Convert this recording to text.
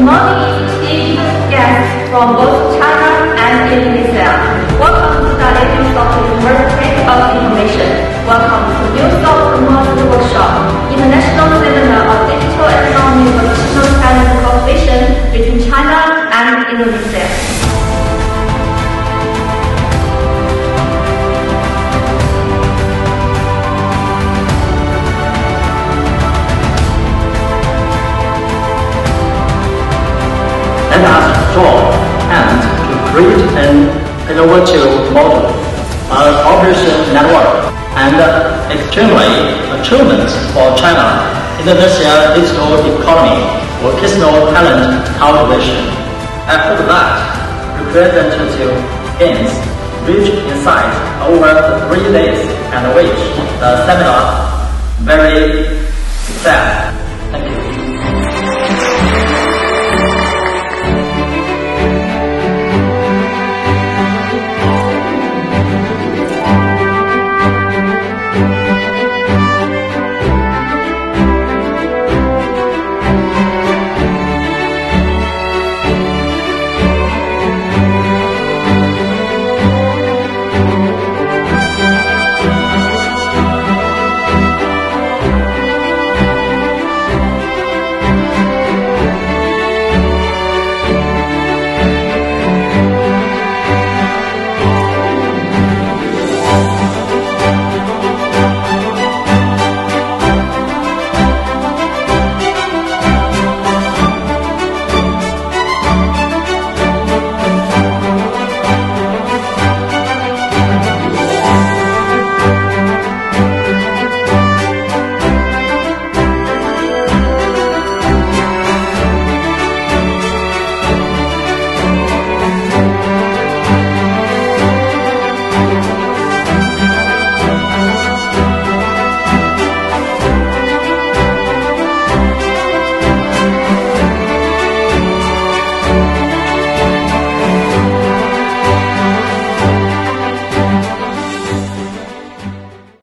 morning, distinguished guests from both China and Indonesia. Welcome to the Neusoft University of Information. Welcome to Neusoft Mozi Workshop, International Seminar of Digital Economy for Digital Talent Cooperation between China and Indonesia. Let us join hands to create an innovative model, an operation network, and extremely achievements for China, Indonesia digital economy, vocational talent cultivation. I hope that representative gains rich insights over the 3 days and which the seminar very success.